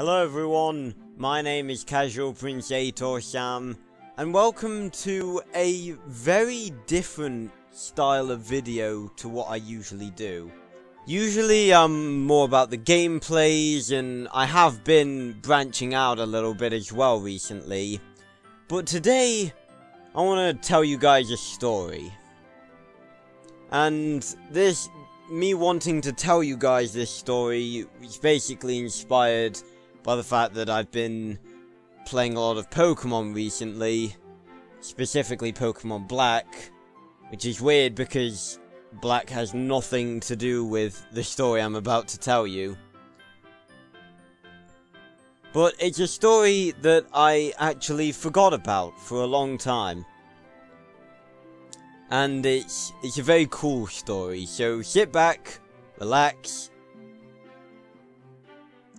Hello everyone, my name is Casual Prince 8 or Sam, and welcome to a very different style of video to what I usually do. Usually I'm more about the gameplays, and I have been branching out a little bit as well recently. But today, I want to tell you guys a story. And me wanting to tell you guys this story is basically inspired by the fact that I've been playing a lot of Pokemon recently, specifically Pokemon Black, which is weird because Black has nothing to do with the story I'm about to tell you. But it's a story that I actually forgot about for a long time. And it's a very cool story, so sit back, relax,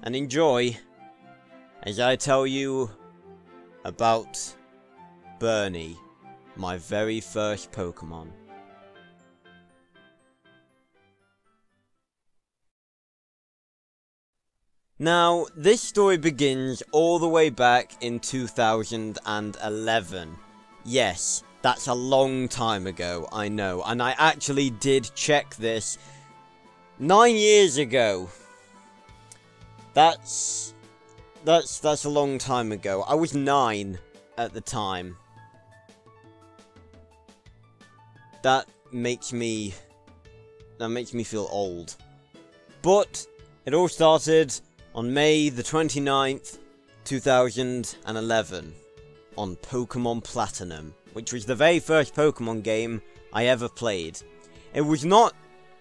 and enjoy as I tell you about Burny, my very first Pokemon. Now, this story begins all the way back in 2011. Yes, that's a long time ago, I know, and I actually did check this 9 years ago. That's a long time ago. I was 9 at the time. That makes me feel old. But it all started on May the 29th, 2011 on Pokemon Platinum, which was the very first Pokemon game I ever played. It was not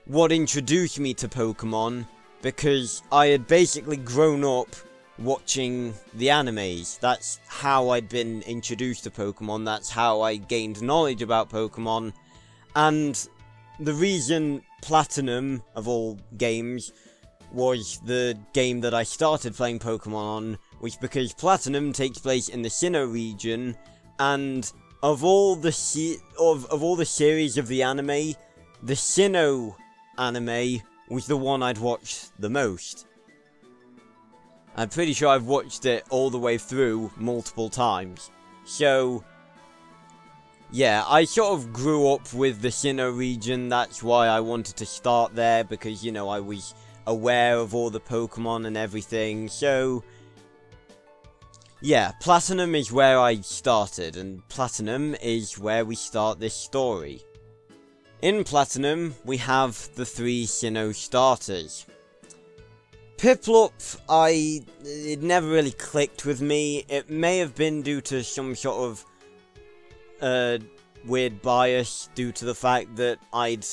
what introduced me to Pokemon, because I had basically grown up watching the animes. That's how I'd been introduced to Pokemon, that's how I gained knowledge about Pokemon, and the reason Platinum, of all games, was the game that I started playing Pokemon on was because Platinum takes place in the Sinnoh region, and of all the series of the anime, the Sinnoh anime was the one I'd watched the most. I'm pretty sure I've watched it all the way through multiple times. So, yeah, I sort of grew up with the Sinnoh region. That's why I wanted to start there, because, you know, I was aware of all the Pokemon and everything. So, yeah, Platinum is where I started, and Platinum is where we start this story. In Platinum, we have the 3 Sinnoh starters. Piplup, it never really clicked with me. It may have been due to some sort of weird bias, due to the fact that I'd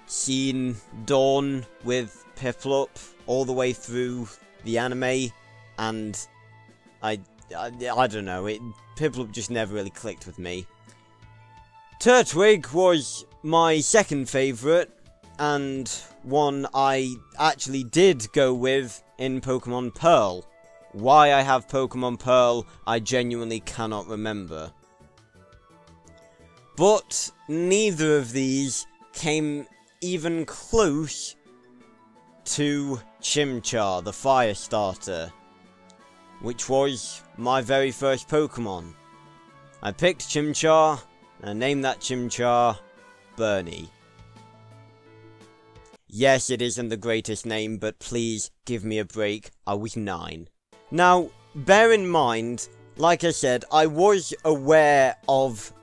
seen Dawn with Piplup all the way through the anime, and I don't know, Piplup just never really clicked with me. Turtwig was my second favourite, and one I actually did go with in Pokemon Pearl. Why I have Pokemon Pearl, I genuinely cannot remember. But neither of these came even close to Chimchar, the fire starter, which was my very first Pokemon. I picked Chimchar, and I named that Chimchar Burny. Yes, it isn't the greatest name, but please give me a break. I was 9. Now, bear in mind, like I said, I was aware of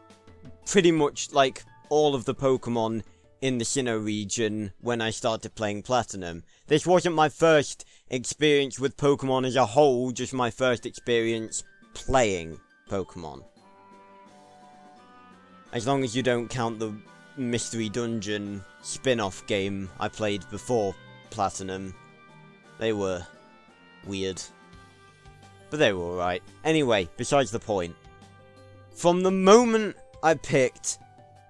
pretty much, like, all of the Pokemon in the Sinnoh region when I started playing Platinum. This wasn't my first experience with Pokemon as a whole, just my first experience playing Pokemon. As long as you don't count the Mystery Dungeon spin-off game I played before Platinum. They were weird, but they were alright. Anyway, besides the point. From the moment I picked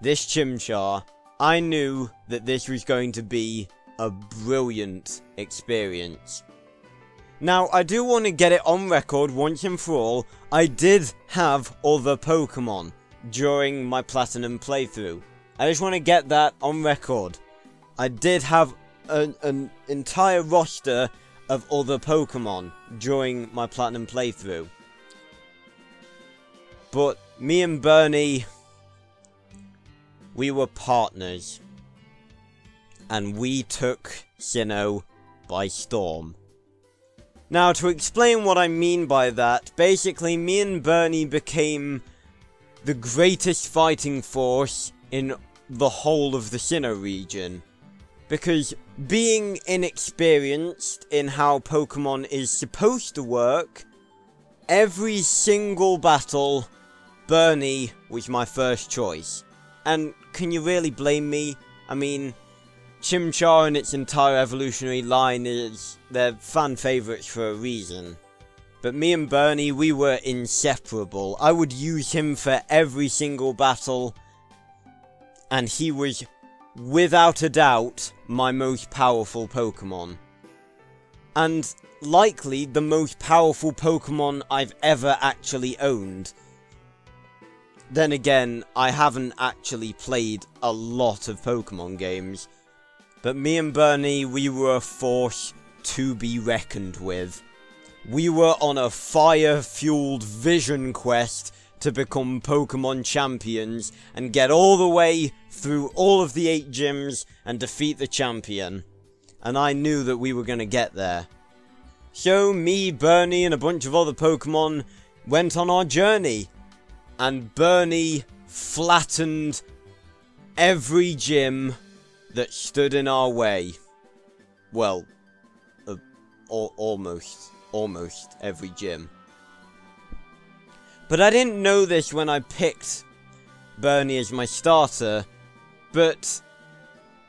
this Chimchar, I knew that this was going to be a brilliant experience. Now, I do want to get it on record once and for all, I did have other Pokemon during my Platinum playthrough. I just want to get that on record. I did have an entire roster of other Pokemon during my Platinum playthrough. But me and Burny, we were partners. And we took Sinnoh by storm. Now, to explain what I mean by that, basically me and Burny became the greatest fighting force in the whole of the Sinnoh region. Because being inexperienced in how Pokemon is supposed to work, every single battle, Burny was my first choice. And can you really blame me? I mean, Chimchar and its entire evolutionary line they're fan favourites for a reason. But me and Burny, we were inseparable. I would use him for every single battle, and he was, without a doubt, my most powerful Pokemon. And likely the most powerful Pokemon I've ever actually owned. Then again, I haven't actually played a lot of Pokemon games. But me and Burny, we were a force to be reckoned with. We were on a fire-fueled vision quest to become Pokemon champions and get all the way through all of the 8 gyms and defeat the champion. And I knew that we were going to get there. So me, Burny, and a bunch of other Pokemon went on our journey. And Burny flattened every gym that stood in our way. Well, almost every gym. But I didn't know this when I picked Burny as my starter, but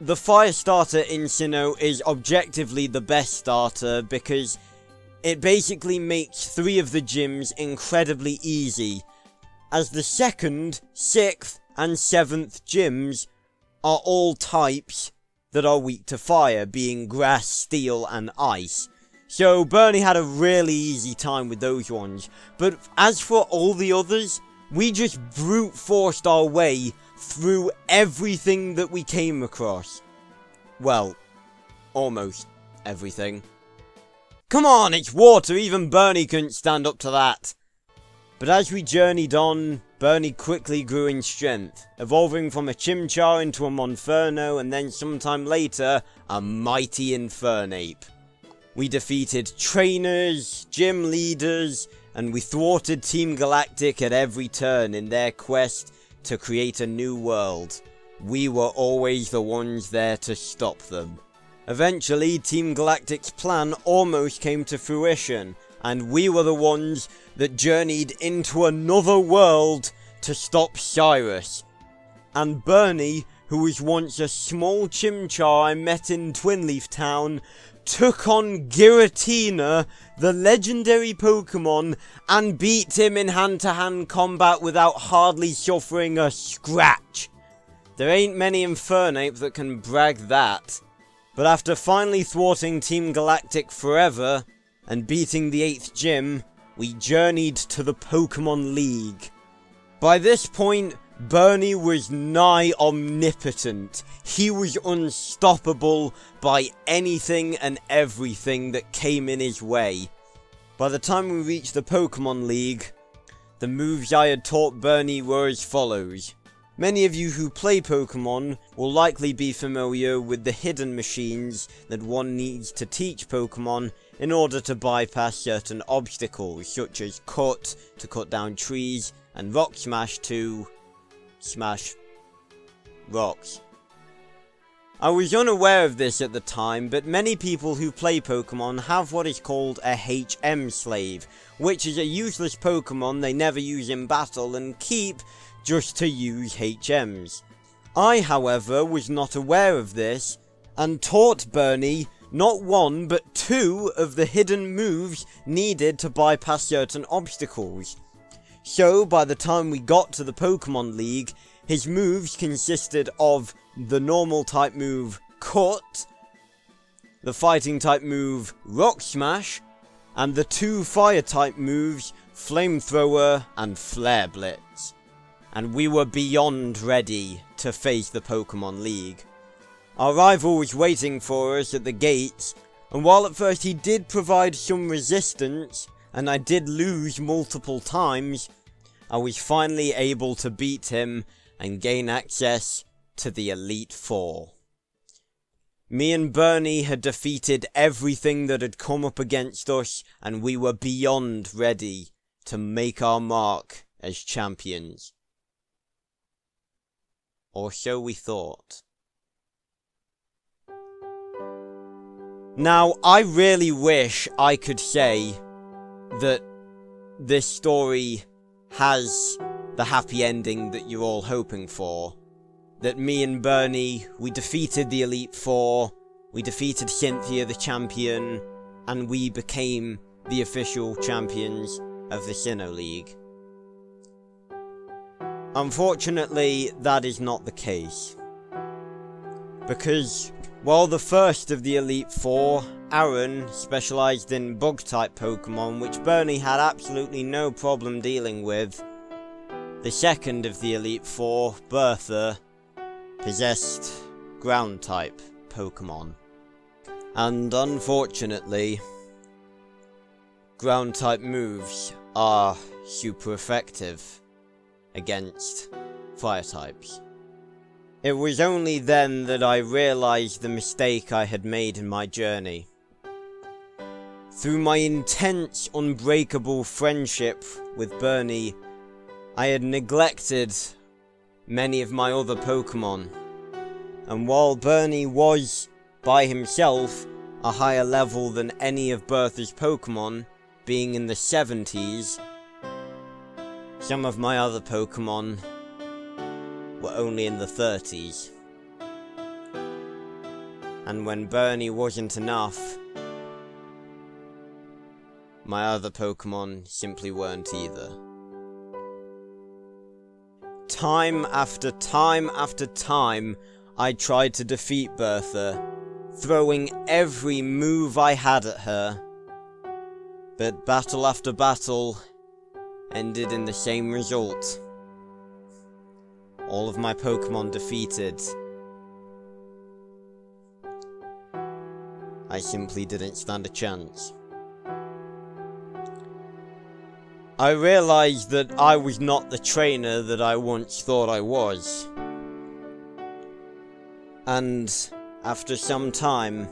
the fire starter in Sinnoh is objectively the best starter because it basically makes 3 of the gyms incredibly easy, as the 2nd, 6th, and 7th gyms are all types that are weak to fire, being grass, steel, and ice. So Burny had a really easy time with those ones. But as for all the others, we just brute forced our way through everything that we came across. Well, almost everything. Come on, it's water, even Burny couldn't stand up to that. But as we journeyed on, Burny quickly grew in strength, evolving from a Chimchar into a Monferno and then sometime later, a mighty Infernape. We defeated trainers, gym leaders, and we thwarted Team Galactic at every turn in their quest to create a new world. We were always the ones there to stop them. Eventually, Team Galactic's plan almost came to fruition, and we were the ones that journeyed into another world to stop Cyrus. And Burny, who was once a small Chimchar I met in Twinleaf Town, took on Giratina, the legendary Pokemon, and beat him in hand-to-hand combat without hardly suffering a scratch. There ain't many Infernape that can brag that. But after finally thwarting Team Galactic forever, and beating the 8th gym, we journeyed to the Pokemon League. By this point, Burny was nigh omnipotent. He was unstoppable by anything and everything that came in his way. By the time we reached the Pokemon League, the moves I had taught Burny were as follows. Many of you who play Pokemon will likely be familiar with the hidden machines that one needs to teach Pokemon in order to bypass certain obstacles, such as Cut to cut down trees, and Rock Smash to smash rocks. I was unaware of this at the time, but many people who play Pokemon have what is called a HM slave, which is a useless Pokemon they never use in battle and keep just to use HMs. I, however, was not aware of this, and taught Burny not 1 but 2 of the hidden moves needed to bypass certain obstacles. So, by the time we got to the Pokemon League, his moves consisted of the normal type move Cut, the fighting type move Rock Smash, and the 2 fire type moves Flamethrower and Flare Blitz. And we were beyond ready to face the Pokemon League. Our rival was waiting for us at the gates, And while at first he did provide some resistance, and I did lose multiple times, I was finally able to beat him and gain access to the Elite Four. Me and Burny had defeated everything that had come up against us, and we were beyond ready to make our mark as champions. Or so we thought. Now, I really wish I could say that this story has the happy ending that you're all hoping for. That me and Burny, we defeated the Elite Four, we defeated Cynthia the champion, and we became the official champions of the Sinnoh League. Unfortunately, that is not the case. Because while the first of the Elite Four, Aaron, specialised in bug-type Pokemon, which Burny had absolutely no problem dealing with, the second of the Elite Four, Bertha, possessed ground-type Pokemon. And unfortunately, ground-type moves are super effective against fire types. It was only then that I realised the mistake I had made in my journey. Through my intense, unbreakable friendship with Burny, I had neglected many of my other Pokemon. And while Burny was, by himself, a higher level than any of Bertha's Pokemon, being in the 70s, some of my other Pokemon were only in the 30s. And when Burny wasn't enough, my other Pokemon simply weren't either. Time after time after time, I tried to defeat Bertha, throwing every move I had at her. But battle after battle ended in the same result. All of my Pokemon defeated. I simply didn't stand a chance. I realised that I was not the trainer that I once thought I was. And after some time,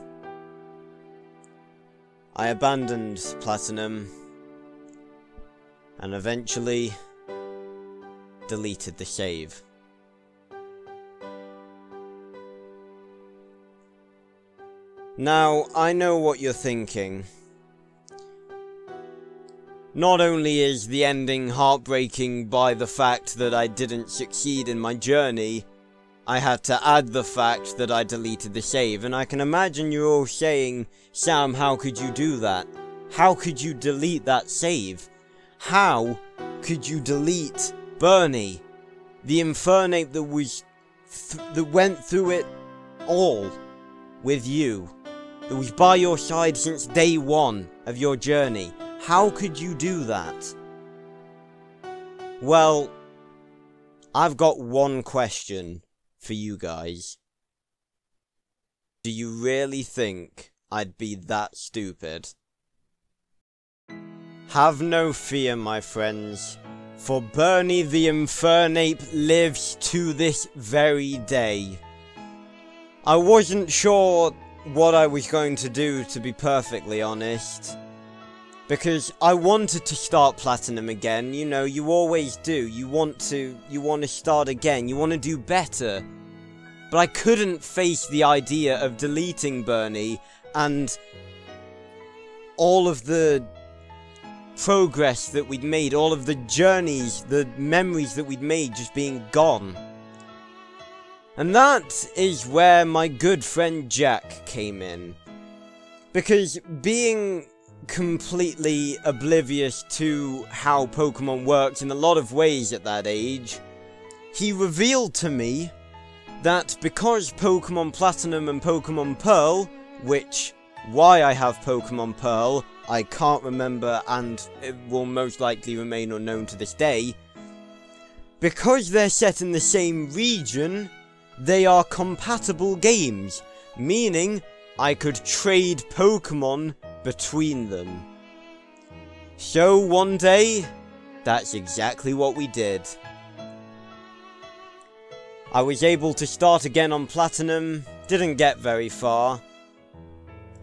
I abandoned Platinum and eventually deleted the save. Now, I know what you're thinking. Not only is the ending heartbreaking by the fact that I didn't succeed in my journey, I had to add the fact that I deleted the save, and I can imagine you're all saying, Sam, how could you do that? How could you delete that save? How could you delete Burny, the Infernape that went through it all with you, that was by your side since day one of your journey? How could you do that? Well, I've got one question for you guys. Do you really think I'd be that stupid? Have no fear, my friends, for Burny the Infernape lives to this very day. I wasn't sure what I was going to do, to be perfectly honest. Because I wanted to start Platinum again, you know, you always do. You want to start again, you want to do better. But I couldn't face the idea of deleting Burny and all of the progress that we'd made, all of the journeys, the memories that we'd made just being gone. And that is where my good friend Jack came in. Because being completely oblivious to how Pokemon worked in a lot of ways at that age, he revealed to me that because Pokemon Platinum and Pokemon Pearl, why I have Pokemon Pearl, I can't remember and it will most likely remain unknown to this day, because they're set in the same region, they are compatible games, meaning I could trade Pokemon between them. So one day, that's exactly what we did. I was able to start again on Platinum, didn't get very far.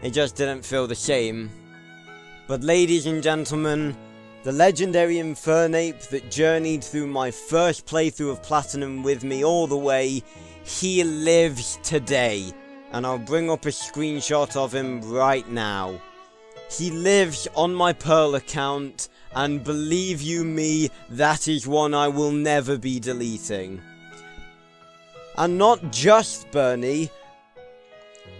It just didn't feel the same. But ladies and gentlemen, the legendary Infernape that journeyed through my first playthrough of Platinum with me all the way, he lives today. And I'll bring up a screenshot of him right now. He lives on my Pearl account, and believe you me, that is one I will never be deleting. And not just Burny,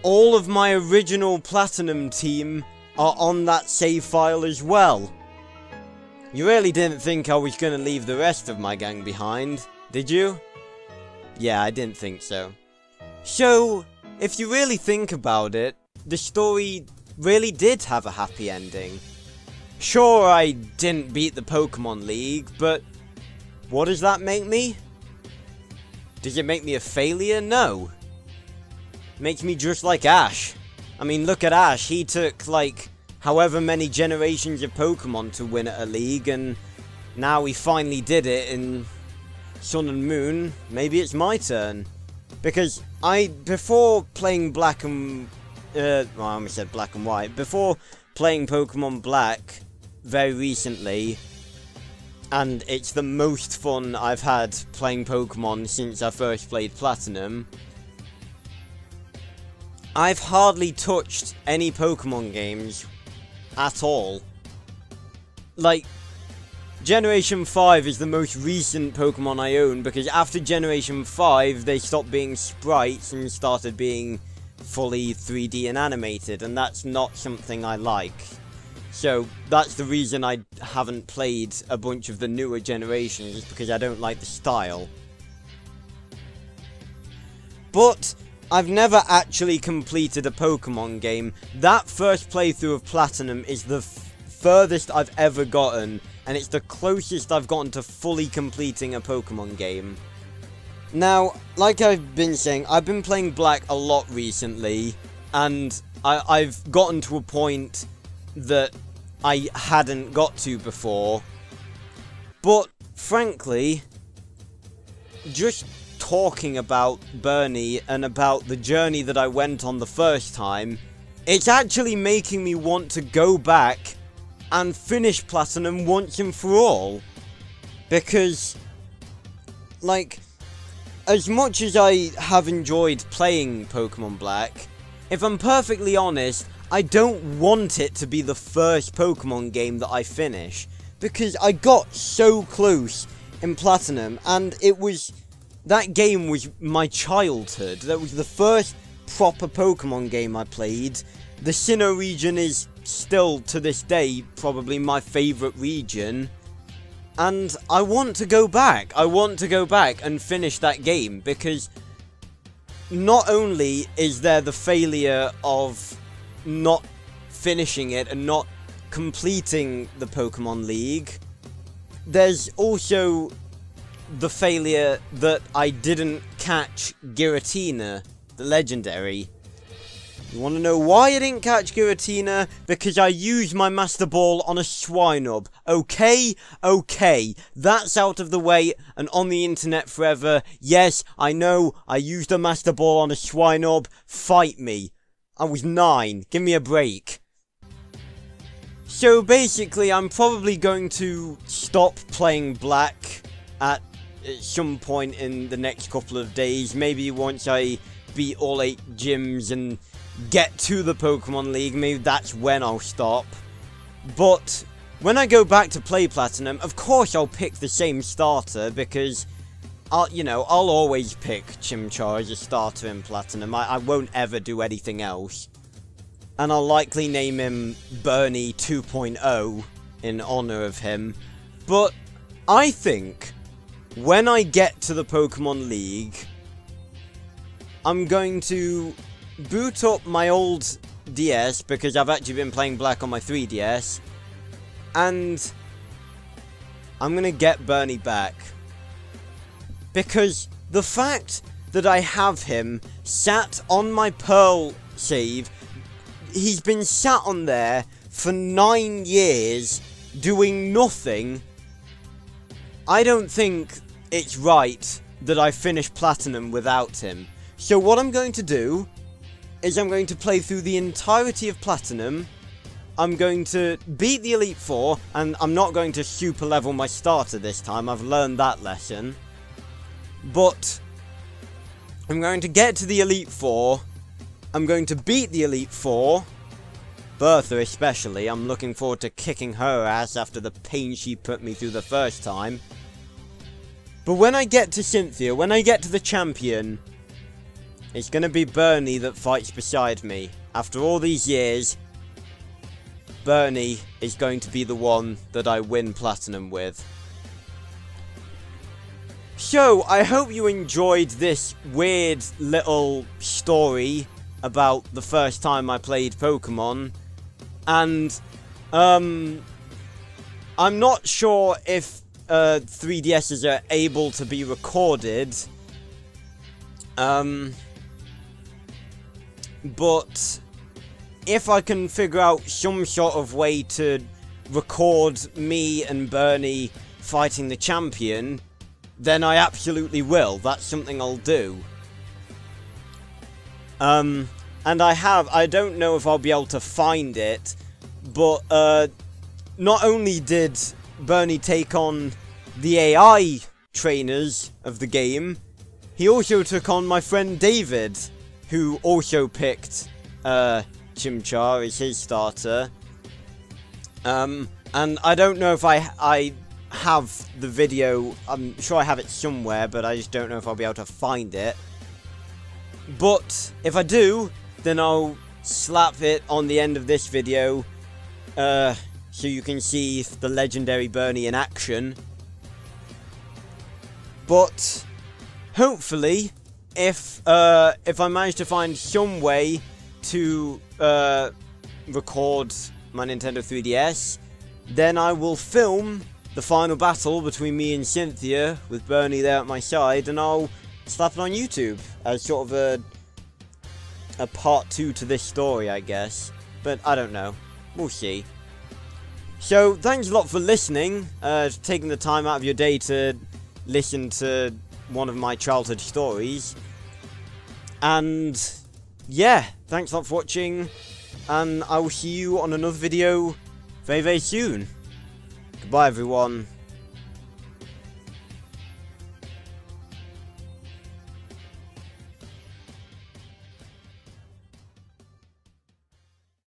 all of my original Platinum team are on that save file as well. You really didn't think I was going to leave the rest of my gang behind, did you? Yeah, I didn't think so. So, if you really think about it, the story really did have a happy ending. Sure, I didn't beat the Pokemon League, but what does that make me? Does it make me a failure? No. Makes me just like Ash. I mean, look at Ash. He took, like, however many generations of Pokemon to win at a league, and now he finally did it in Sun and Moon. Maybe it's my turn. Because before playing Black and... well, I almost said Black and White. Before playing Pokemon Black very recently, and it's the most fun I've had playing Pokemon since I first played Platinum, I've hardly touched any Pokemon games at all. Like, Generation 5 is the most recent Pokemon I own, because after Generation 5, they stopped being sprites and started being fully 3D and animated, and that's not something I like. So, that's the reason I haven't played a bunch of the newer generations, is because I don't like the style. But I've never actually completed a Pokemon game. That first playthrough of Platinum is the furthest I've ever gotten, and it's the closest I've gotten to fully completing a Pokemon game. Now, like I've been saying, I've been playing Black a lot recently, and I've gotten to a point that I hadn't got to before. But, frankly, just talking about Burny and about the journey that I went on the first time, it's actually making me want to go back and finish Platinum once and for all. Because, like, as much as I have enjoyed playing Pokemon Black, if I'm perfectly honest, I don't want it to be the first Pokemon game that I finish. Because I got so close in Platinum, and that game was my childhood. That was the first proper Pokemon game I played. The Sinnoh region is still, to this day, probably my favourite region. And I want to go back. I want to go back and finish that game, because not only is there the failure of not finishing it and not completing the Pokemon League, there's also the failure that I didn't catch Giratina, the legendary. You want to know why I didn't catch Giratina? Because I used my Master Ball on a Swinub. Okay, that's out of the way and on the internet forever. Yes, I know, I used a Master Ball on a Swinub. Fight me. I was 9. Give me a break. So basically, I'm probably going to stop playing Black at some point in the next couple of days. Maybe once I beat all 8 gyms and get to the Pokemon League, maybe that's when I'll stop. But when I go back to play Platinum, of course I'll pick the same starter, because I'll always pick Chimchar as a starter in Platinum. I won't ever do anything else. And I'll likely name him Burny 2.0 in honor of him. But I think when I get to the Pokemon League, I'm going to boot up my old DS, because I've actually been playing Black on my 3DS, and I'm going to get Burny back. Because the fact that I have him sat on my Pearl save he's been sat on there for 9 years doing nothing. I don't think it's right that I finish Platinum without him. So what I'm going to do is I'm going to play through the entirety of Platinum. I'm going to beat the Elite Four, and I'm not going to super level my starter this time. I've learned that lesson. But I'm going to get to the Elite Four. I'm going to beat the Elite Four. Bertha especially. I'm looking forward to kicking her ass after the pain she put me through the first time. But when I get to Cynthia, when I get to the champion, it's going to be Burny that fights beside me. After all these years, Burny is going to be the one that I win Platinum with. So, I hope you enjoyed this weird little story about the first time I played Pokemon. And, I'm not sure if 3DSs are able to be recorded. But if I can figure out some sort of way to record me and Burny fighting the champion, then I absolutely will. That's something I'll do. And I don't know if I'll be able to find it, but not only did Burny take on the AI trainers of the game, he also took on my friend David, who also picked Chimchar as his starter. And I don't know if I have the video. I'm sure I have it somewhere, but I just don't know if I'll be able to find it. But if I do, then I'll slap it on the end of this video, so you can see the legendary Burny in action. But hopefully, if I manage to find some way to record my Nintendo 3DS, then I will film the final battle between me and Cynthia with Burny there at my side, and I'll slap it on YouTube as sort of a part 2 to this story, I guess. But I don't know. We'll see. So, thanks a lot for listening, taking the time out of your day to listen to one of my childhood stories. And yeah, thanks a lot for watching, and I will see you on another video very, very soon. Goodbye, everyone.